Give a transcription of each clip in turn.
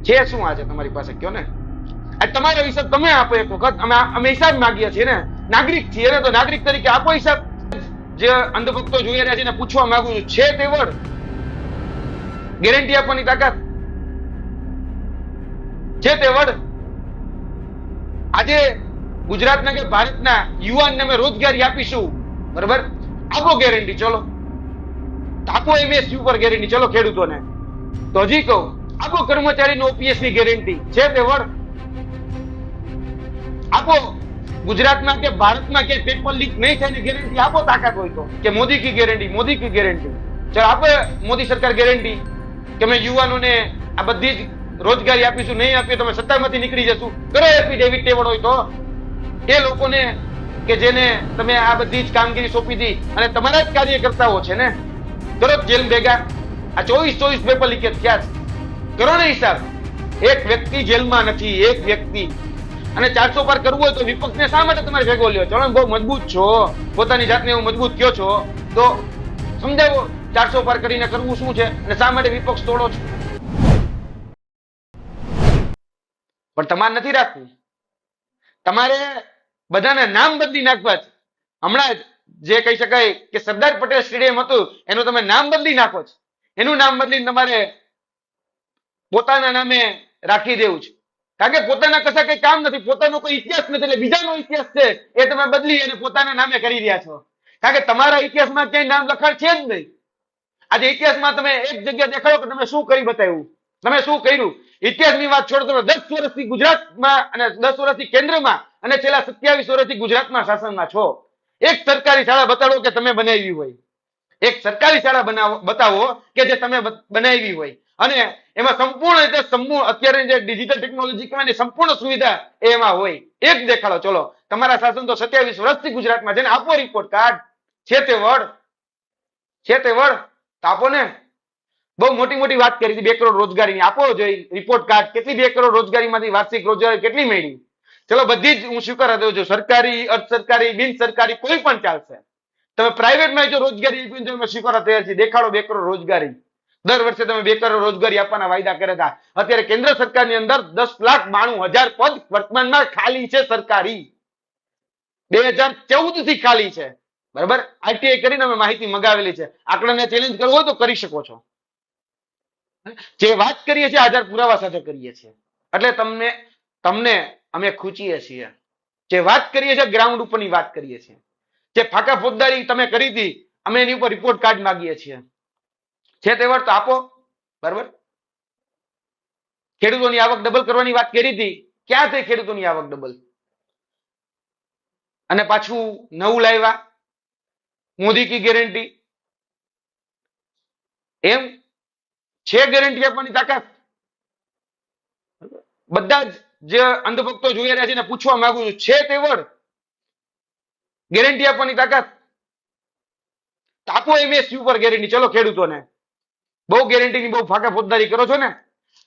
છે શું આજે તમારી પાસે કયો ને? આ તમારો હિસાબ તમે આપો એક વખત. અમે હિસાબ માંગીએ છીએ ને, નાગરિક છીએ ને, તો નાગરિક તરીકે આપો હિસાબ. જે અંધભક્તો જોઈ રહ્યા છે એને પૂછવા માંગુ છું, છે તે વડ ગેરંટી આપવાની તાકાત છે તે વડ? આજે ગુજરાતના કે ભારતના યુવાનને અમે રોજગારી આપીશું, બરાબર? આપો ગેરંટી, ચલો આપો એમએસયુ પર ગેરંટી, ચલો ખેડૂતોને. તો હજી કહું, આપો કર્મચારીનો ઓપીએસ ની ગેરંટી, છે તે વડ? આપો ગુજરાતમાં કે ભારતમાં કે પેપર લીક નહીં થાય ગેરંટી આપો, તાકાત હોય તો. કે મોદી કી ગેરંટી, મોદી કી ગેરંટી. ચલો આપે મોદી સરકાર ગેરંટી કે અમે યુવાનોને આ બધી જ રોજગારી આપીશું, નહીં આપીએ તો અમે સત્તામાંથી નીકળી જશું. કરો એફિડેવિટ તેવડ હોય તો. એ લોકોને કે જેને તમે આ બધી જ કામગીરી સોંપી દી અને તમારા જ કાર્યકર્તાઓ છે ને, કરો જેલ ભેગા. આ 24 પેપર લીકેજ થયા છે, કરો ને હિસાબ. એક વ્યક્તિ જેલમાં નથી, એક વ્યક્તિ. અને 400 પાર કરવું હોય તો વિપક્ષને શા માટે તમારે ભેગો લ્યો? ચલો બહુ મજબૂત છો, પોતાની જાતને એવું મજબૂત કયો છો, તો સમજાવો 400 પાર કરીને કરવું શું છે અને શા માટે વિપક્ષ તોડો છો? પણ તમારે નથી રાખવું. તમારે બધાના નામ બદલી નાખવા છે. હમણાં જે કહી શકાય કે સરદાર પટેલ સ્ટેડિયમ હતું એનું તમે નામ બદલી નાખો છો. એનું નામ બદલીને તમારે પોતાના નામે રાખી દેવું છે. કારણ કે પોતાના કશા કઈ કામ નથી, પોતાનો કોઈ ઇતિહાસ નથી, એટલે બીજાનો ઇતિહાસ છે એ તમે બદલી અને પોતાના નામે કરી રહ્યા છો. કારણ કે તમારા ઇતિહાસમાં ક્યાંય નામ લખાણ છે જ નહીં. આજે ઇતિહાસમાં તમે એક જગ્યા દેખાડો કે તમે શું કરી બતાવ્યું, તમે શું કર્યું. ઇતિહાસની વાત છોડો, તમે 10 વર્ષથી ગુજરાતમાં અને 10 વર્ષથી કેન્દ્રમાં અને છેલ્લા 27 વર્ષથી ગુજરાતમાં શાસનમાં છો. એક સરકારી શાળા બતાડો કે તમે બનાવી હોય. એક સરકારી શાળા બતાવો કે જે તમે બનાવી હોય અને એમાં સંપૂર્ણ રીતે અત્યારે જે ડિજિટલ ટેકનોલોજી કહેવાય સંપૂર્ણ સુવિધા એમાં હોય. એક દેખાડો. ચલો તમારા શાસન તો 27 વર્ષથી ગુજરાતમાં છે ને, આપો રિપોર્ટ કાર્ડ. છે તે વડ? છે તે વડ? તો આપો ને. બહુ મોટી મોટી વાત કરી હતી 2 કરોડ રોજગારીની, આપો જોઈએ રિપોર્ટ કાર્ડ. કેટલી 2 કરોડ રોજગારીમાંથી વાર્ષિક રોજગારી કેટલી મળી? ચલો બધી જ હું સ્વીકાર દઉં છું, સરકારી, અર્ધ સરકારી, બિન સરકારી કોઈ પણ ચાલશે. તમે પ્રાઇવેટમાં જો રોજગારી આપી તો અમે સ્વીકારવા તૈયાર છીએ. દેખાડો 2 કરોડ રોજગારી. દર વર્ષે તમે 2 કરોડ રોજગારી આપવાના વાયદા કર્યા હતા. અત્યારે કેન્દ્ર સરકારની અંદર 10,92,000 પદ વર્તમાનમાં ખાલી છે સરકારી. 2014 થી ખાલી છે, બરાબર? આઈટીઆઈ કરીને અમે માહિતી મંગાવેલી છે. આંકડાને ચેલેન્જ કરવો હોય તો કરી શકો છો. જે વાત કરીએ છીએ આધાર પુરાવા સાથે કરીએ છીએ, એટલે તમને અમે ખૂચીએ છીએ. જે વાત કરીએ છીએ ગ્રાઉન્ડ ઉપરની વાત કરીએ છીએ. જે ફાકા ફોજદારી તમે કરી હતી અમે એની ઉપર રિપોર્ટ કાર્ડ માંગીએ છીએ. છે તે વડ તો આપો, બરાબર? ખેડૂતોની આવક ડબલ કરવાની વાત કરી હતી, ક્યાં થઈ ખેડૂતોની આવક ડબલ? અને પાછું નવું લાવ્યા મોદી કી ગેરંટી. એમ છે ગેરંટી આપવાની તાકાત? બધા જ જે અંધભક્તો જોઈ રહ્યા છે એને પૂછવા માંગુ છું, છે તે વડ ગેરંટી આપવાની તાકાત? આપો એમએસયુ પર ગેરંટી, ચલો ખેડૂતોને. બહુ ગેરંટીની બહુ ફાકા ફોજદારી કરો છો ને,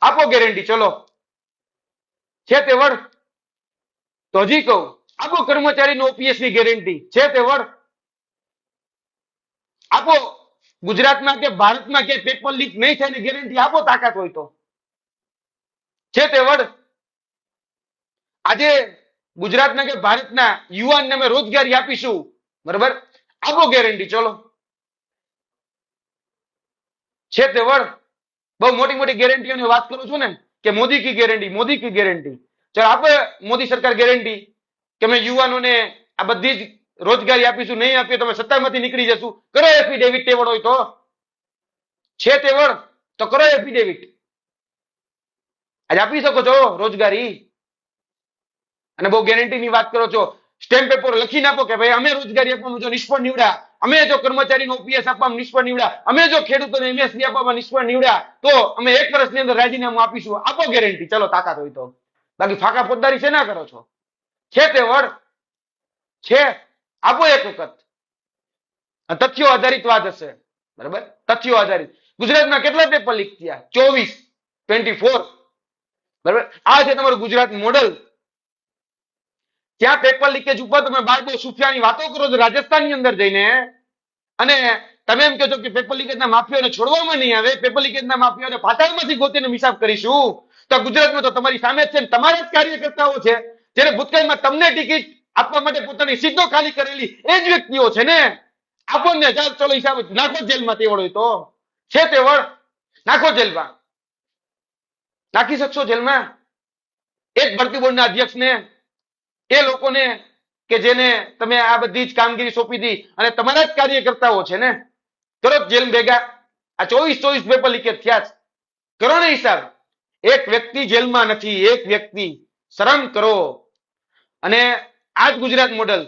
આપો ગેરંટી, ચલો. છે તે વડ? તો હજી કહું, આપો કર્મચારીનો ઓપીએસ ની ગેરંટી, છે તે વડ? આપો ગુજરાતમાં કે ભારતમાં કે પેપર લીક નહીં થાય ગેરંટી આપો, તાકાત હોય તો. છે તે વડ? આજે ગુજરાતના કે ભારતના યુવાનને અમે રોજગારી આપીશું, બરાબર? આપો ગેરંટી, ચલો. છે તે વડ? બહુ મોટી મોટી ગેરંટીઓની વાત કરું છું ને, કે મોદી કી ગેરંટી, મોદી કી ગેરંટી. ચલો આપે મોદી સરકાર ગેરંટી કે અમે યુવાનોને આ બધી જ રોજગારી આપીશું, નહીં આપીએ તો અમે સત્તામાંથી નીકળી જશું. કરો એફિડેવિટ તેવડ હોય તો. છે તે વડ? તો કરો એફિડેવિટ. આજે આપી શકો છો રોજગારી અને બહુ ગેરંટીની વાત કરો છો. સ્ટેમ્પ પેપર લખીને આપો કે ભાઈ અમે રોજગારી આપવામાં જો નિષ્ફળ નીવડ્યા, અમે જો કર્મચારીનો ઓપીએસ આપવામાં નિષ્ફળ નીવડ્યા, અમે જો ખેડૂતોને એમએસપી આપવામાં નિષ્ફળ નીવડ્યા તો અમે 1 વર્ષની અંદર રાજીનામું આપીશું. આપો ગેરંટી, ચલો તાકાત હોય તો. બાકી ફાકા ફોજદારી છે ના કરો છો. છે તે વડ? છે? આપો એક વખત. તથ્યો આધારિત વાત હશે, બરાબર? તથ્યો આધારિત. ગુજરાતમાં કેટલા પેપર લીક થયા? 24, બરાબર? આ છે તમારું ગુજરાત મોડલ. ત્યાં પેપર લીકેજ ઉપર તમે બારબો સુફિયાની વાતો કરો છો રાજસ્થાનની અંદર જઈને, અને તમે એમ કહો છો કે પેપર લીકેજના માફિયાઓને છોડવામાં નહીં આવે, પેપર લીકેજના માફિયાઓને પાતાળમાંથી ગોતીને હિસાબ કરીશું. તો ગુજરાતમાં તો તમારી સામે જ છે ને, તમારા જ કાર્યકર્તાઓ છે જેને ભૂતકાળમાં તમને ટિકિટ આપવા માટે પોતાની સીટો ખાલી કરેલી એ જ વ્યક્તિઓ છે ને. આપો ને, ચલો હિસાબ નાખો જેલમાં, તેવડ હોય તો છે તેવડ નાખો જેલમાં. નાખી શકશો જેલમાં એક ભરતી બોર્ડના અધ્યક્ષને, એ લોકોને કે જેને તમે આ બધી જ કામગીરી સોંપી દી અને તમારા જ કાર્યકર્તાઓ છે ને, કરો જેલ ભેગા. આ 24 પેપર લીકેજ થયા છે, કરો ને હિસાબ. એક વ્યક્તિ જેલમાં નથી, એક વ્યક્તિ. શરમ કરો. અને આ જ ગુજરાત મોડલ,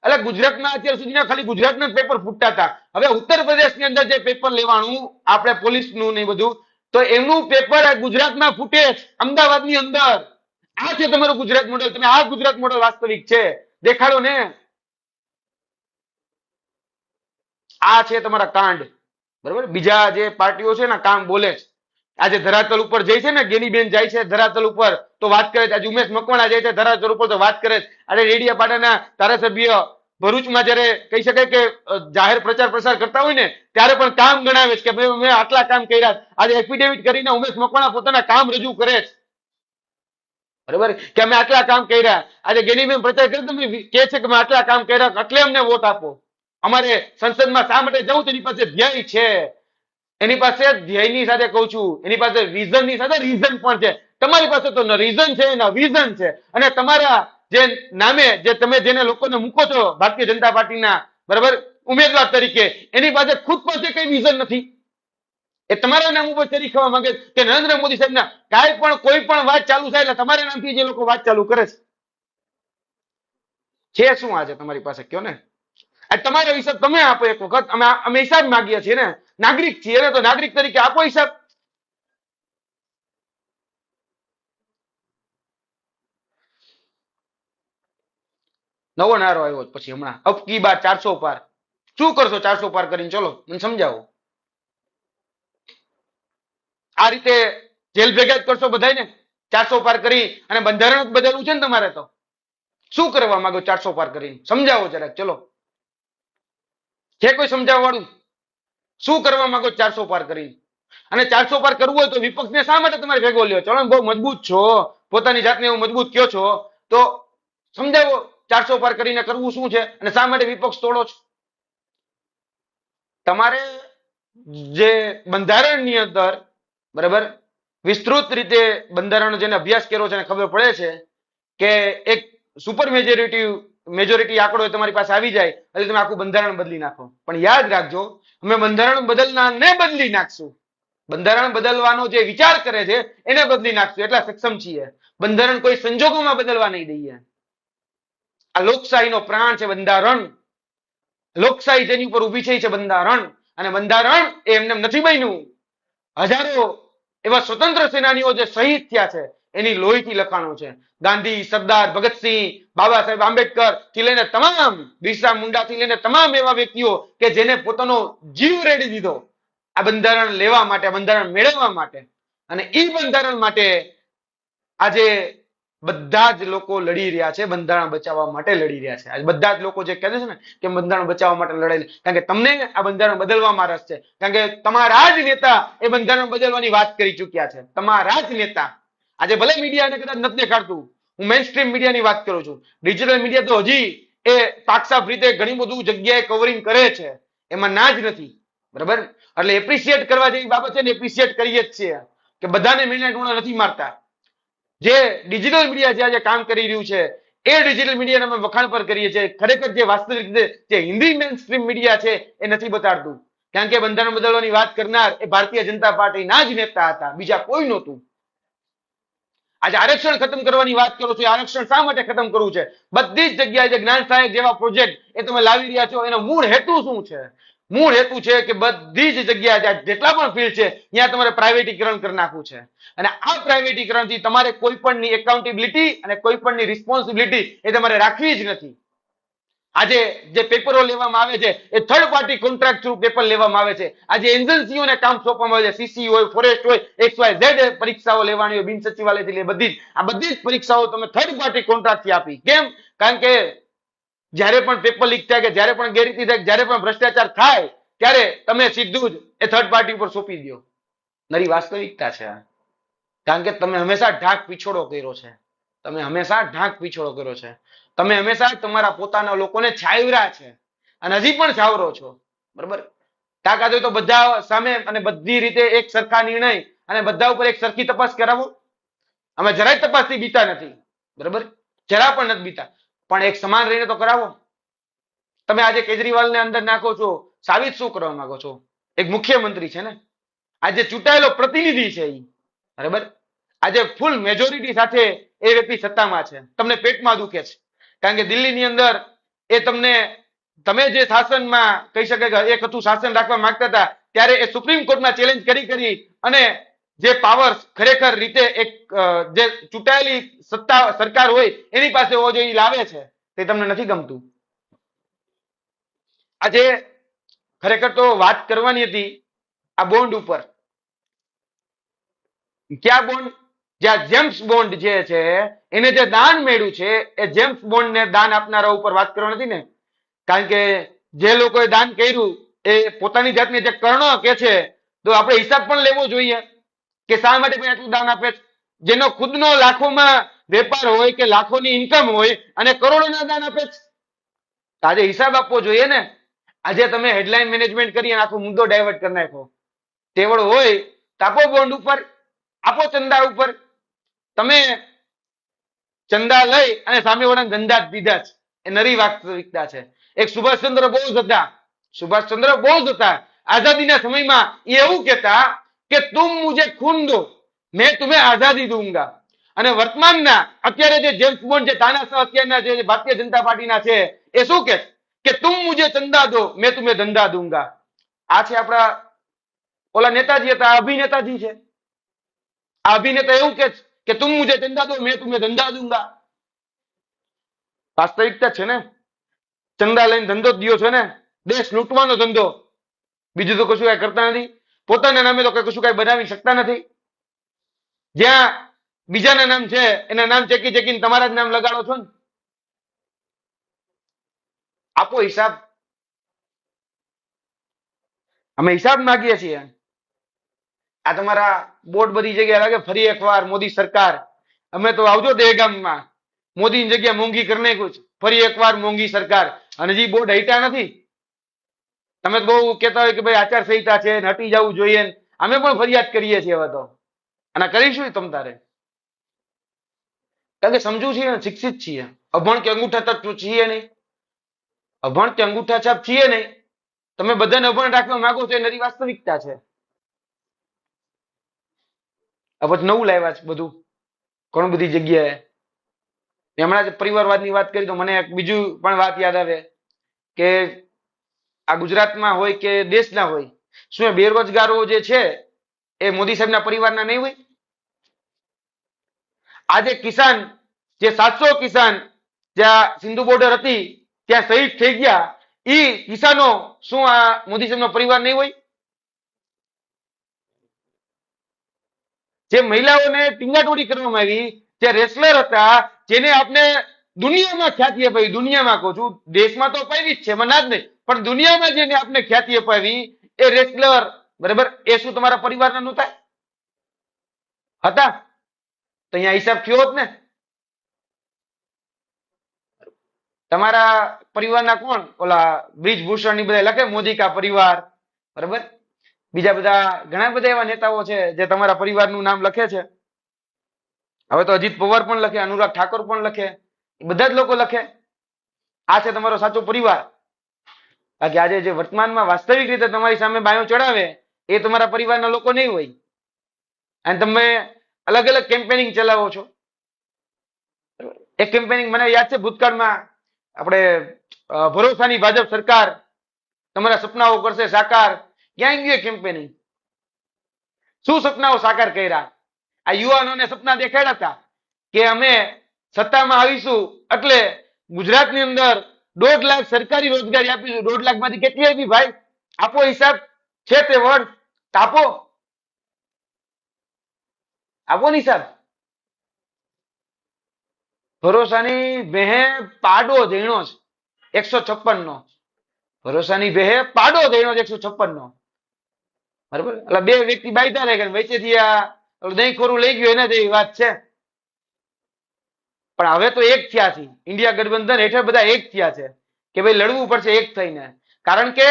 એટલે ગુજરાતમાં અત્યાર સુધીના ખાલી ગુજરાતના પેપર ફૂટતા હતા. હવે ઉત્તર પ્રદેશની અંદર જે પેપર લેવાનું આપણે પોલીસનું ને બધું, તો એમનું પેપર ગુજરાતમાં ફૂટે, અમદાવાદની અંદર. આ છે તમારું ગુજરાત મોડલ. તમે આ ગુજરાત મોડલ વાસ્તવિક છે દેખાડો ને. આ છે તમારા કાંડ, બરોબર. બીજા જે પાર્ટીઓ છે ને કામ બોલે છે. આજે ધરાતલ ઉપર જાય છે ને, ગેનીબેન જાય છે ધરાતલ ઉપર તો વાત કરે છે. આજે ઉમેશ મકવાણા જાય છે ધરાતલ ઉપર તો વાત કરે છે. આજે ડેડિયાપાડાના ધારાસભ્ય ભરૂચમાં જયારે કહી શકાય કે જાહેર પ્રચાર પ્રસાર કરતા હોય ને, ત્યારે પણ કામ ગણાવે છે કે ભાઈ મેં આટલા કામ કર્યા. આજે એફિડેવિટ કરીને ઉમેશ મકવાણા પોતાના કામ રજૂ કરે છે, બરાબર, કે અમે આટલા કામ કર્યા. આજે ગેનીબેન પ્રચાર કરે કે છે કે અમે આટલા કામ કર્યા એટલે અમને વોટ આપો. અમારે સંસદમાં શા માટે જવું? તેની પાસે ધ્યેય છે. એની પાસે ધ્યેયની સાથે કહું છું, એની પાસે વિઝનની સાથે રીઝન પણ છે. તમારી પાસે તો રીઝન છે ના વિઝન છે. અને તમારા જે નામે જે તમે જેને લોકોને મૂકો છો ભારતીય જનતા પાર્ટીના, બરાબર, ઉમેદવાર તરીકે, એની પાસે ખુદ પાસે કઈ વિઝન નથી. એ તમારા નામ ઉપર ચરી ખાવા માંગે કે નરેન્દ્ર મોદી સાહેબના કાંઈ પણ કોઈ પણ વાત ચાલુ થાય એટલે તમારા નામથી જે લોકો વાત ચાલુ કરે છે શું આજે તમારી પાસે? કયો ને. તમારો હિસાબ તમે આપો એક વખત. અમે હિસાબ માંગીએ છીએ ને, નાગરિક છીએ ને, તો નાગરિક તરીકે આપો હિસાબ. નવો નારો આવ્યો પછી હમણાં અબકી બાર 400 પાર. શું કરશો 400 પાર કરીને? ચલો મને સમજાવો. આ રીતે જેલ ભેગા જ કરશો બધાને 400 પાર કરી અને બંધારણ બદલવું છે ને તમારે? તો શું કરવા માંગો 400 પાર કરીને? સમજાવો જરાક. ચલો, છે કોઈ સમજાવવા વાળું? શું કરવા માંગો 400 પાર કરીને? અને 400 પાર કરવું હોય તો વિપક્ષને શા માટે તમારે ભેગો લ્યો? ચલો, બહુ મજબૂત છો, પોતાની જાતને એવું મજબૂત કયો છો, તો સમજાવો 400 પાર કરીને કરવું શું છે અને શા માટે વિપક્ષ તોડો છો? તમારે જે બંધારણની અંદર, બરાબર, વિસ્તૃત રીતે બંધારણ જેને અભ્યાસ કર્યો છે એને ખબર પડે છે કે એક સુપર મેજોરિટી આંકડો તમારી પાસે આવી જાય એટલે તમે આખું બંધારણ બદલી નાખો. પણ યાદ રાખજો, અમે બંધારણ બદલનારને બદલી નાખશું. બંધારણ બદલવાનો જે વિચાર કરે છે એને બદલી નાખશું. એટલા સક્ષમ છીએ. બંધારણ કોઈ સંજોગોમાં બદલવા નહીં દઈએ. આ લોકશાહીનો પ્રાણ છે બંધારણ. લોકશાહી જેની ઉપર ઉભી છે બંધારણ. અને બંધારણ એ એમને નથી બન્યું. હજારો એવા સ્વતંત્ર સેનાનીઓ જે શહીદ થયા છે એની લોહીથી લખાણો છે. ગાંધી, સરદાર ભગતસિંહ, બાબા સાહેબ આંબેડકર થી લઈને તમામ, બિરસા મુંડા થી લઈને તમામ એવા વ્યક્તિઓ કે જેને પોતાનો જીવ રેડી દીધો આ બંધારણ લેવા માટે, બંધારણ મેળવવા માટે. અને એ બંધારણ માટે આજે બધા જ લોકો લડી રહ્યા છે, બંધારણ બચાવવા માટે લડી રહ્યા છે. આજે બધા જ લોકો જે કહે છે ને કે બંધારણ બચાવવા માટે લડાઈ, કારણ કે તમને આ બંધારણ બદલવામાં રસ છે. કારણ કે તમારા જ નેતા એ બંધારણ બદલવાની વાત કરી ચૂક્યા છે. તમારા જ નેતા. આજે ભલે મીડિયાને કદાચ નથી દેખાડતું, હું મેઇન સ્ટ્રીમ મીડિયાની વાત કરું છું. ડિજિટલ મીડિયા તો હજી એ પાકસાફ રીતે ઘણી બધું જગ્યાએ કવરિંગ કરે છે, એમાં ના જ નથી, બરાબર. એટલે એપ્રિશિએટ કરવા જેવી બાબત છે ને, એપ્રિશિએટ કરીએ જ છીએ કે બધાને મીડિયા ટૂણા નથી મારતા. જે ડિજિટલ મીડિયા જે આજે કામ કરી રહ્યું છે એ ડિજિટલ મીડિયાને અમે વખાણ પર કરીએ છીએ. ખરેખર જે વાસ્તવિક રીતે જે હિન્દી મેઇન સ્ટ્રીમ મીડિયા છે એ નથી બતાડતું. કારણ કે બંધારણ બદલવાની વાત કરનાર એ ભારતીય જનતા પાર્ટીના જ નેતા હતા, બીજા કોઈ નહોતું. આજે આરક્ષણ ખતમ કરવાની વાત કરો છો. આરક્ષણ શા માટે ખતમ કરવું છે? બધી જ જગ્યાએ જે જ્ઞાન સહાયક જેવા પ્રોજેક્ટ એ તમે લાવી રહ્યા છો, એનો મૂળ હેતુ શું છે? મૂળ હેતુ છે કે બધી જ જગ્યાએ જેટલા પણ ફિલ્ડ છે ત્યાં તમારે પ્રાઇવેટીકરણ કરી નાખવું છે. અને આ પ્રાઇવેટીકરણથી તમારે કોઈ પણની એકાઉન્ટેબિલિટી અને કોઈ પણની રિસ્પોન્સિબિલિટી એ તમારે રાખવી જ નથી. આજે જે પેપરો લેવામાં આવે છે એ third party contract through paper લેવામાં આવે છે. આજે એજન્સીઓને કામ સોંપવામાં આવે છે. સીસી હોય, ફોરેસ્ટ હોય, XYZ પરીક્ષાઓ લેવાની હોય, બિન સચિવાલયથી લે બધી જ પરીક્ષાઓ તમે થર્ડ પાર્ટી કોન્ટ્રાક્ટથી આપી. કેમ? કારણ કે જ્યારે પણ પેપર લીક થાય કે જ્યારે પણ ગેરરીતિ થાય, જ્યારે પણ ભ્રષ્ટાચાર થાય ત્યારે તમે સીધું જ એ થર્ડ પાર્ટી ઉપર સોંપી દો. નરી વાસ્તવિકતા છે આ. કારણ કે તમે હંમેશા ઢાક પીછોડો કર્યો છે. તમે હંમેશા ઢાક પીછોડો કર્યો છે. તમે હંમેશા તમારા પોતાના લોકોને છાવર્યા છે અને હજી પણ છાવરો છો. બરોબર, તાકાત હોય તો બધા સામે અને બધી રીતે એક સરખા નિર્ણય અને બધા ઉપર એક સરખી તપાસ કરાવો. અમે જરાય તપાસથી બીતા નથી. બરોબર, જરા પણ નથી બીતા, પણ એક સમાન રહીને તો કરાવો. તમે આજે કેજરીવાલને અંદર નાખો છો, સાબિત શું કરવા માંગો છો? એક મુખ્યમંત્રી છે ને, આજે ચૂંટાયેલો પ્રતિનિધિ છે ઈ. બરાબર, આજે ફૂલ મેજોરિટી સાથે એ વ્યક્તિ સત્તામાં છે. તમને પેટમાં દુખે છે કારણ કે દિલ્હીની અંદર એ તમને, તમે જે શાસનમાં કહી શકાય કે એક હતું શાસન રાખવા માંગતા હતા, ત્યારે એ સુપ્રીમ કોર્ટમાં ચેલેન્જ કરી અને જે પાવર ખરેખર રીતે એક જે ચૂંટાયેલી સત્તા સરકાર હોય એની પાસે હોવો જોઈએ લાવે છે. તે તમને નથી ગમતું. આજે ખરેખર તો વાત કરવાની હતી આ બોન્ડ ઉપર. ક્યાં બોન્ડ? જ્યાં જેમ્સ બોન્ડ જે છે એને જે દાન મળ્યું છે એ જેમ્સ બોન્ડ ને દાન આપનારા ઉપર વાત કરવાની નથી ને. કારણ કે જે લોકોએ દાન કર્યું એ પોતાની જાતને જે કર્ણ કે છે, તો આપણે હિસાબ પણ લેવો જોઈએ કે શા માટે કોઈ આટલું દાન આપે છે. જેનો ખુદનો લાખોમાં વેપાર હોય કે લાખોની ઇન્કમ હોય અને કરોડોના દાન આપે છે. આજે હિસાબ આપવો જોઈએ ને. આજે તમે હેડલાઇન મેનેજમેન્ટ કરી અને આખો મુદ્દો ડાયવર્ટ કરી નાખો. તેવડ હોય તો આપો બોન્ડ ઉપર, આપો ચંદા ઉપર. તમે ચંદા લઈ અને સામેવાળાને ધંધા જ દીધા છે. એ નરી વાસ્તવિકતા છે. એક સુભાષચંદ્ર બોઝ હતા. સુભાષચંદ્ર બોઝ હતા આઝાદીના સમયમાં એ એવું કહેતા કે તુમ મુझे खून दो मैं तुम्हें आजादी दूंगा. અને વર્તમાનના અત્યારે જે જેમ્સ બોન્ડ જે તાનાશાહ અત્યારના જે ભારતીય જનતા પાર્ટીના છે એ શું કે તુમ મુझे ચંદા દો मैं तुम्हें ધંધા दूंगा. આ છે આપણા ઓલા નેતાજી હતા, અભિનેતાજી છે. આ અભિનેતા એવું કે તુમ મુझे ચંદા દો मैं तुम्हें ધંધા दूंगा. વાસ્તવિકતા છે ને. ચંદા લઈને ધંધો જ દિયો છો ને. દેશ લૂંટવાનો ધંધો, બીજું તો કશું કઈ કરતા નથી. પોતાના નામે તો કશું કઈ બનાવી શકતા નથી. જ્યાં બીજાના નામ છે એના નામ ચેકીને તમારા જ નામ લગાડો છો ને. આપો હિસાબ. અમે હિસાબ માંગીએ છીએ. આ તમારા બોર્ડ બધી જગ્યાએ લાગે ફરી એકવાર મોદી સરકાર, અમે તો આવજો દહેગામમાં. મોદીની જગ્યા મોંઘી કરી નાખ્યું છે. ફરી એકવાર મોંઘી સરકાર. અને હજી બોર્ડ હટ્યા નથી. તમે બહુ કહેતા હોય કે ભાઈ આચારસંહિતા છે, હટી જવું જોઈએ. અમે પણ ફરિયાદ કરીએ છીએ હવે તો, અને કરીશું તમ તારે. કારણ કે સમજુ છીએ, શિક્ષિત છીએ. અભણ કે અંગૂઠા તત્વ છીએ નહીં. અભણ કે અંગૂઠા છાપ છીએ નહીં. તમે બધાને અભણ રાખવા માંગો છો એ નરી વાસ્તવિકતા છે. આ પછી નવું લાવ્યા છે બધું ઘણી બધી જગ્યાએ. હમણાં જ પરિવારવાદની વાત કરી તો મને એક બીજું પણ વાત યાદ આવે કે આ ગુજરાતમાં હોય કે દેશના હોય, શું બેરોજગારો જે છે એ મોદી સાહેબના પરિવારના નહીં હોય? આજે કિસાન જે 700 કિસાન જ્યાં સિંધુ બોર્ડર હતી ત્યાં શહીદ થઈ ગયા, ઈ કિસાનો શું આ મોદી સાહેબનો પરિવાર નહીં હોય? જે મહિલાઓને ટીંગાટોળી કરવામાં આવી, જે રેસલર હતા, જેને આપણે દુનિયામાં ખ્યાતિ અપાવી, દુનિયામાં કહું છું, દેશમાં તો અપાવી જ છે, મના જ નહીં, પણ દુનિયામાં જેને આપણે ખ્યાતિ અપાવી એ રેસલર, બરાબર, એ શું તમારા પરિવારના નહોતા હતા? તો અહીંયા હિસાબ થયો જ ને. તમારા પરિવારના કોણ? ઓલા બ્રિજભૂષણ ની બધા લખે મોદી કા પરિવાર, બરાબર. બીજા બધા ઘણા બધા એવા નેતાઓ છે જે તમારા પરિવારનું નામ લખે છે. હવે તો અજીત પવાર પણ લખે, અનુરાગ ઠાકોર પણ લખે, બધા જ લોકો લખે. આ છે તમારો સાચો પરિવાર. બાકી આજે જે વર્તમાનમાં વાસ્તવિક રીતે તમારી સામે બાયો ચડાવે એ તમારા પરિવારના લોકો નહીં હોય. અને તમે અલગ અલગ કેમ્પેનિંગ ચલાવો છો. એક કેમ્પેનિંગ મને યાદ છે ભૂતકાળમાં, આપણે ભરોસાની ભાજપ સરકાર તમારા સપનાઓ કરશે સાકાર. ક્યાં ગયું કેમ્પેનિંગ? શું સપનાઓ સાકાર કર્યા? આ યુવાનોને સપના દેખાડ્યા હતા કે અમે સત્તામાં આવીશું એટલે ગુજરાતની અંદર 1.5 લાખ સરકારી રોજગારી આપીશું. 1.5 લાખ માંથી કેટલી આવી ભાઈ? આપો હિસાબ. છે તે વર્ડ આપો, આપો હિસાબ. ભરોસાની બેહે પાડો દેણો છે 156 નો. ભરોસાની બેહે પાડો દેણો છે 156 નો. બરાબર, એટલે બે વ્યક્તિ બાયતા રહે વચ્ચેથી આ દહીં ખોરું લઈ ગયું એના જેવી વાત છે. પણ હવે તો એક થયા છે. ઇન્ડિયા ગઠબંધન હેઠળ બધા એક થયા છે કે ભાઈ લડવું પડશે એક થઈને. કારણ કે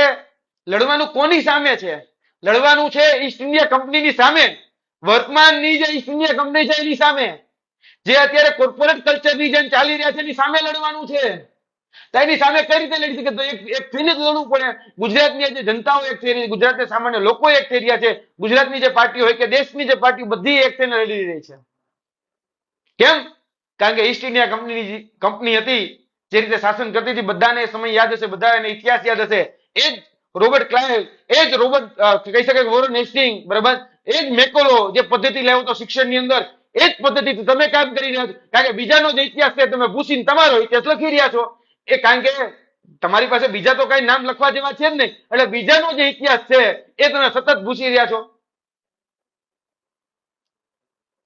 લડવાનું કોની સામે છે? લડવાનું છે ઈસ્ટ ઇન્ડિયા કંપનીની સામે. વર્તમાનની જે ઈસ્ટ ઇન્ડિયા કંપની છે એની સામે. જે અત્યારે કોર્પોરેટ કલ્ચરની જેમ ચાલી રહ્યા છે એની સામે લડવાનું છે. તો એની સામે કઈ રીતે લડી શકે? તો એક થઈને જ લડવું પડે. ગુજરાતની જે જનતાઓ એક થઈ રહી છે, ગુજરાતના સામાન્ય લોકો એક થઈ રહ્યા છે, ગુજરાતની જે પાર્ટી હોય કે દેશની જે પાર્ટી બધી એક થઈને લડી રહી છે. કેમ? કારણ કે ઈસ્ટ ઇન્ડિયા કંપની હતી જે રીતે શાસન કરતી હતી, બધાને સમય યાદ હશે, બધાને ઇતિહાસ યાદ હશે. એ જ રોબર્ટ ક્લાઇવ, એ જ રોબર્ટ કહી શકાય વોરન હેસ્ટિંગ, બરાબર, એ જ મેકોલો જે પદ્ધતિ લાવ્યો હતો શિક્ષણની અંદર, એ જ પદ્ધતિથી તમે કામ કરી રહ્યા છો. કારણ કે બીજાનો જે ઇતિહાસ છે તમે ભૂસીને તમારો ઇતિહાસ લખી રહ્યા છો. એ કારણ કે તમારી પાસે બીજા તો કઈ નામ લખવા જેવા છે જ નહીં, એટલે બીજાનો જે ઇતિહાસ છે એ તમે સતત ભૂસી રહ્યા છો.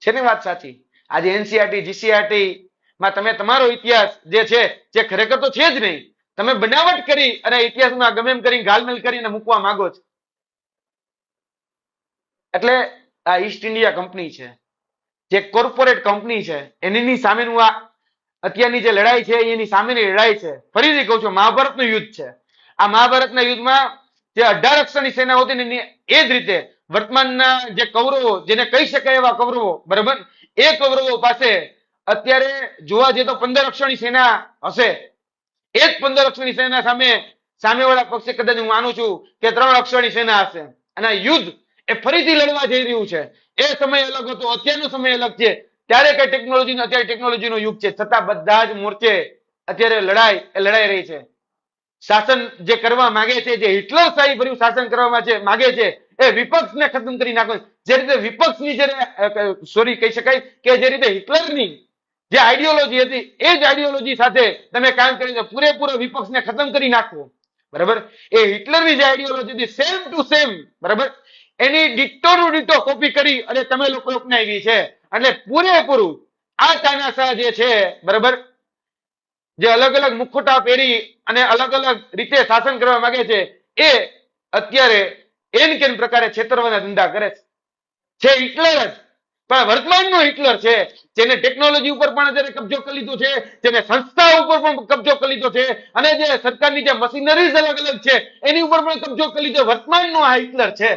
છે ને વાત સાચી? આજે એનસીઆરટી જીસીઆરટી માં તમે તમારો ઇતિહાસ જે છે જે ખરેખર તો છે જ નહીં, તમે બનાવટ કરી અને ઇતિહાસમાં ગમે એમ કરી ગાલમેલ કરીને મૂકવા માંગો છો. એટલે આ ઈસ્ટ ઇન્ડિયા કંપની છે, જે કોર્પોરેટ કંપની છે, એની સામેનું આ અત્યારની જે લડાઈ છે એની સામેની લડાઈ છે. ફરીથી કહું છું, મહાભારતનું યુદ્ધ છે. આ મહાભારતના યુદ્ધમાં જે 18 અક્ષરની સેના હતી ને એ જ રીતે વર્તમાનના જે કૌરવો, જેને કહી શકાય એવા કૌરવો, બરાબર, એ કૌરવો પાસે અત્યારે જોવા જઈએ તો 15 અક્ષરની સેના હશે. એ જ 15 અક્ષરની સેના સામે સામેવાળા પક્ષે કદાચ હું માનું છું કે 3 અક્ષરની સેના હશે. અને આ યુદ્ધ એ ફરીથી લડવા જઈ રહ્યું છે. એ સમય અલગ હતો, અત્યારનો સમય અલગ છે. ત્યારે કઈ ટેકનોલોજી, અત્યારે ટેકનોલોજીનો યુગ છે, છતાં બધા જ મોરચે અત્યારે લડાઈ રહી છે. શાસન જે કરવા માંગે છે, જે હિટલર શાહી ભર્યું શાસન કરવા માંગે છે, એ વિપક્ષને ખતમ કરી નાખો. જે રીતે વિપક્ષની સોરી કહી શકાય કે જે રીતે હિટલરની જે આઈડિયોલોજી હતી એ જ આઈડિયોલોજી સાથે તમે કામ કરીને પૂરેપૂરો વિપક્ષને ખતમ કરી નાખવો, બરાબર. એ હિટલરની જે આઈડિયોલોજી હતી સેમ ટુ સેમ, બરાબર, એની ડિટ્ટોનું ડિટ્ટો કોપી કરી અને તમે લોકો અપનાવી છે. એટલે પૂરેપૂરું આ તાનાશાહ જે છે, બરાબર, જે અલગ અલગ મુખોટા પહેરી અને અલગ અલગ રીતે શાસન કરવા માંગે છે, એ અત્યારે એન કેન પ્રકારે છેતરવાના ધંધા કરે છે. હિટલર જ, પણ વર્તમાનનો હિટલર છે, જેને ટેકનોલોજી ઉપર પણ અત્યારે કબજો કરી લીધો છે, જેને સંસ્થા ઉપર પણ કબજો કરી લીધો છે, અને જે સરકારની જે મશીનરીઝ અલગ અલગ છે એની ઉપર પણ કબજો કરી લીધો. વર્તમાનનો આ હિટલર છે.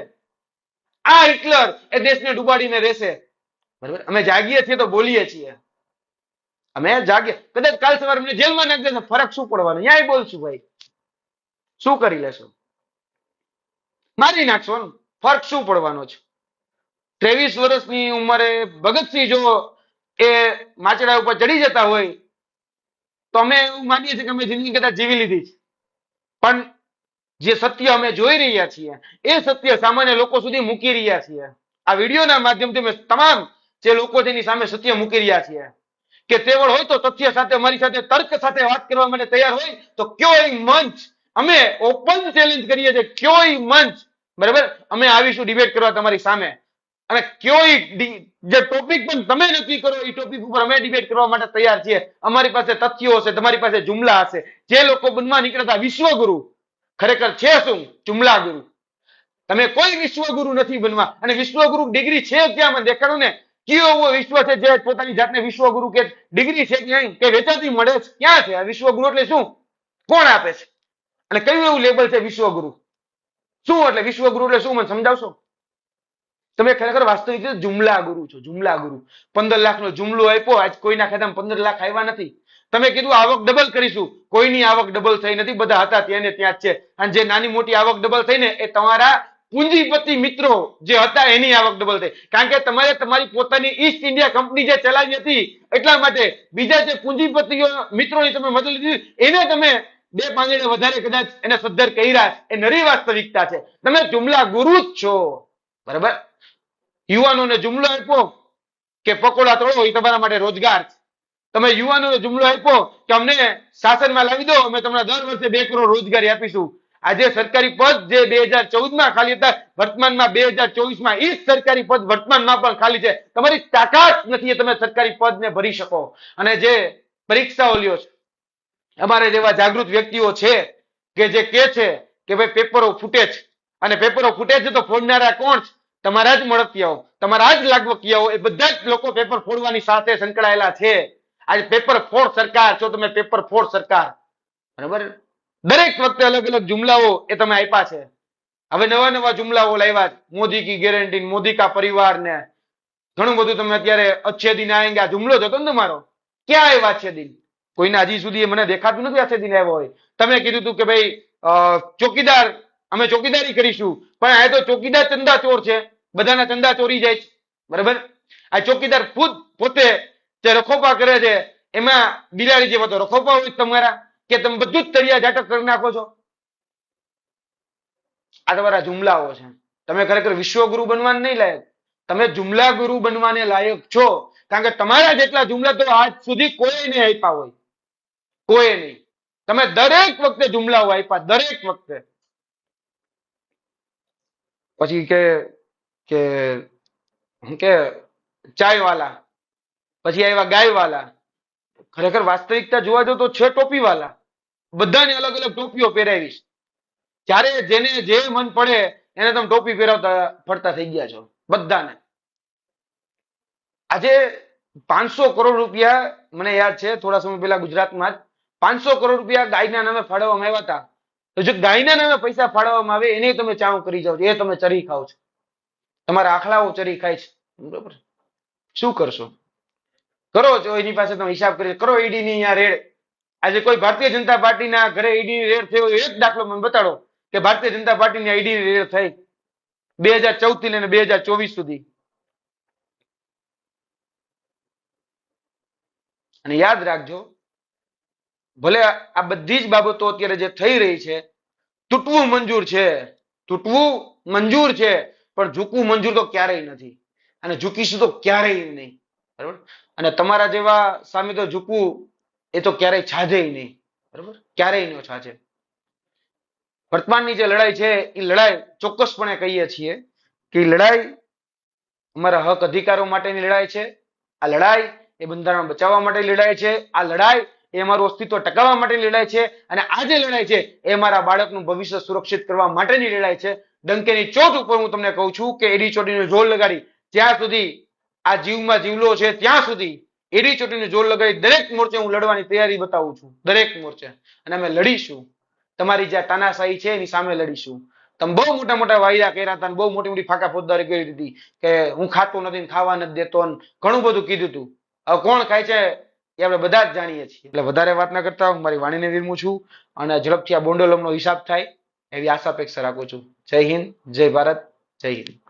આ હિટલર એ દેશને ડૂબાડીને રહેશે, બરાબર. અમે જાગીએ છીએ તો બોલીએ છીએ, અમે જાગીએ. કદાચ કાલ સવારે અમને જેલમાં નાખી દેશે, ફરક શું પડવાનો? ન્યાય બોલશું ભાઈ, શું કરી લેશો? મારી નાખશો, ફરક શું પડવાનો છે? 23 વર્ષની ઉંમરે ભગતસિંહ જો એ માચડા ઉપર ચડી જતા હોય તો અમે એવું માનીએ છીએ કે અમે જિંદગી કદાચ જીવી લીધી છે. પણ જે સત્ય અમે જોઈ રહ્યા છીએ એ સત્ય સામાન્ય લોકો સુધી મૂકી રહ્યા છીએ. આ વિડીયોના માધ્યમથી અમે તમામ જે લોકો જેની સામે સત્ય મૂકી રહ્યા છીએ કે તેવળ હોય તો તથ્ય સાથે અમારી સાથે તર્ક સાથે વાત કરવા માટે તૈયાર હોય તો કયો એ મંચ, અમે ઓપન ચેલેન્જ કરીએ છીએ, કયો એ મંચ, બરાબર, અમે આવીશું ડિબેટ કરવા તમારી સામે. અને કયો જે ટોપિક પણ તમે નક્કી કરો એ ટોપિક ઉપર અમે ડિબેટ કરવા માટે તૈયાર છીએ. અમારી પાસે તથ્યો હશે, તમારી પાસે જુમલા હશે. જે લોકો બનવા નીકળતા વિશ્વગુરુ ખરેખર છે શું? જુમલા ગુરુ. તમે કોઈ વિશ્વગુરુ નથી બનવા. અને વિશ્વગુરુ ડિગ્રી છે ક્યાં? મને દેખાડો ને. કયો એવો વિશ્વ છે જે પોતાની જાતને વિશ્વગુરુ કે ડિગ્રી છે ક્યાંય કે વેચાતી મળે છે? ક્યાં છે આ વિશ્વગુરુ? એટલે શું? કોણ આપે છે? અને કયું એવું લેબલ છે વિશ્વગુરુ? શું એટલે વિશ્વગુરુ એટલે શું? મને સમજાવશો? તમે ખરેખર વાસ્તવિક જુમલા ગુરુ છો. જુમલા ગુરુ. 15 લાખનો જુમલો આપ્યો, આજ કોઈના ખાતામાં 15 લાખ આવ્યા નથી. તમે કીધું આવક ડબલ કરીશું, કોઈની આવક ડબલ થઈ નથી, બધા હતા ત્યાં ને ત્યાં જ છે. અને જે નાની મોટી આવક ડબલ થઈ ને એ તમારા પૂંજીપતિ મિત્રો જે હતા એની આવક ડબલ થઈ. કારણ કે તમારે તમારી પોતાની ઈસ્ટ ઇન્ડિયા કંપની જે ચલાવી હતી એટલા માટે બીજા જે પૂંજીપતિઓ મિત્રોની તમે મદદ લીધી એને તમે 2 પાંદડે વધારે કદાચ એને સદ્ધર કર્યા. એ નરી વાસ્તવિકતા છે. તમે જુમલા ગુરુ જ છો, બરાબર. યુવાનોને જુમલો આપ્યો કે પકોડા તળો એ તમારા માટે રોજગાર છે. તમે યુવાનોને જુમલો આપ્યો કે અમને શાસનમાં લાવી દો, અમે તમને દર વર્ષે 2 કરોડ રોજગારી આપીશું. આજે સરકારી પદ જે 2014માં ખાલી હતા, વર્તમાનમાં 2024માં એ સરકારી પદ વર્તમાનમાં પણ ખાલી છે. તમારી તાકાત નથી તમે સરકારી પદને ભરી શકો. અને જે પરીક્ષાઓ લ્યો છે, અમારે જેવા જાગૃત વ્યક્તિઓ છે કે જે કે છે કે ભાઈ પેપરો ફૂટે છે, અને પેપરો ફૂટે છે તો ફોડનારા કોણ છે? તમારા જ મળતિયાઓ, તમારા જ લાગવકીયાઓ, એ બધા જ લોકો પેપર ફોડવાની સાથે સંકળાયેલા છે. આજે પેપર ફોડ સરકાર છો તમે, પેપર ફોડ સરકાર. બરાબર, દરેક વખતે અલગ અલગ જુમલાઓ એ તમે આપ્યા છે. હવે નવા નવા જુમલાઓ લાવ્યા, મોદી કી ગેરંટી, મોદી કા પરિવાર ને ઘણું બધું. તમે અત્યારે અચ્છે દિન આएंगे આ જુમલો જતો ને તમારો, ક્યાં આવ્યા અચ્છે દિન? કોઈને હજી સુધી મને દેખાતું નથી અચ્છે દિન આવ્યો હોય. તમે કીધું હતું કે ભાઈ ચોકીદાર, અમે ચોકીદારી કરીશું, પણ આ તો ચોકીદાર ચંદા ચોર છે, બધાના ચંદા ચોરી જાય છે. બરાબર, આ ચોકીદાર ખુદ પોતે જે રખોપા કરે છે એમાં બિલાડી જેવા તો રખોપા હોય તમારા, કે તમે બધું જ તરિયા ઝાટક કરી નાખો છો. આ તમારા જુમલાઓ છે. તમે ખરેખર વિશ્વગુરુ બનવાને નહીં લાયક, તમે જુમલા ગુરુ બનવાને લાયક છો. કારણ કે તમારા જેટલા જુમલા તો આજ સુધી કોઈ નહીં આપ્યા હોય, કોઈ નહીં. તમે દરેક વખતે જુમલાઓ આપ્યા, દરેક વખતે. પછી કે શું કે ચાય વાલા, પછી આવ્યા ગાય વાલા. ખરેખર વાસ્તવિકતા જોવા જાવ તો છે ટોપી વાલા. બધાને અલગ અલગ ટોપીઓ પહેરાવીશ. જ્યારે જેને જે મન પડે એને તમે ટોપી પહેરાવતા ફરતા થઈ ગયા છો બધાને. આજે 500 કરોડ રૂપિયા, મને યાદ છે થોડા સમય પહેલા ગુજરાતમાં જ 500 કરોડ રૂપિયા ગાયના નામે ફાળવવામાં આવ્યા હતા. તો જો ગાયના નામે પૈસા ફાળવવામાં આવે એને તમે ચાઉ કરી જાઓ છો, એ તમે ચરી ખાવ છો, તમારા આખલાઓ ચરી ખાય છે. બરોબર, શું કરશો? કરો છો એની પાસે તમે હિસાબ કરી કરો. ઈડી ની અહીંયા રેડ, આજે કોઈ ભારતીય જનતા પાર્ટીના ઘરે ઈડી ની રેડ થયો એક દાખલો મને બતાડો કે ભારતીય જનતા પાર્ટીની ઈડી ની રેડ થઈ 2014 થી લઈને 2024 સુધી. અને યાદ રાખજો, ભલે આ બધી જ બાબતો અત્યારે જે થઈ રહી છે, તૂટવું મંજૂર છે, તૂટવું મંજૂર છે, પણ ઝૂકવું મંજૂર તો ક્યારેય નથી, અને ઝૂકીશું તો ક્યારેય નહીં. બરાબર, અને તમારા જેવા સામે તો ઝૂકવું એ તો ક્યારેય છાજે નહીં. બરાબર, ક્યારેય ન છાજે. વર્તમાનની જે લડાઈ છે એ લડાઈ ચોક્કસપણે કહીએ છીએ કે લડાઈ અમારા હક અધિકારો માટેની લડાઈ છે. આ લડાઈ એ બંધારણ બચાવવા માટેની લડાઈ છે. આ લડાઈ એ અમારું અસ્તિત્વ ટકાવવા માટેની લડાઈ છે. અને આ જે લડાઈ છે એ મારા બાળકનું ભવિષ્ય સુરક્ષિત કરવા માટેની લડાઈ છે. ડંકેની ચોટ ઉપર હું તમને કહું છું કે એડી ચોટીનું જોર લગાડી જ્યાં સુધી આ જીવમાં જીવલો છે ત્યાં સુધી એડી ચોટીનું જોર લગાડી દરેક મોરચે હું લડવાની તૈયારી બતાવું છું, દરેક મોરચે. અને અમે લડીશું, તમારી જે તાનાશાહી છે એની સામે લડીશું. તમે બહુ મોટા મોટા વાયદા કર્યા હતા, બહુ મોટી મોટી ફાકા ફોજદારી કરી દીધી કે હું ખાતો નથી, ખાવા નથી દેતો, ઘણું બધું કીધું હતું. હવે કોણ ખાય છે એ આપણે બધા જ જાણીએ છીએ. એટલે વધારે વાત ના કરતા હું મારી વાણીને વિરમું છું અને ઝડપથી આ બોંડોલમનો હિસાબ થાય એવી આશા અપેક્ષા રાખું છું. જય હિન્દ, જય ભારત, જય હિન્દ.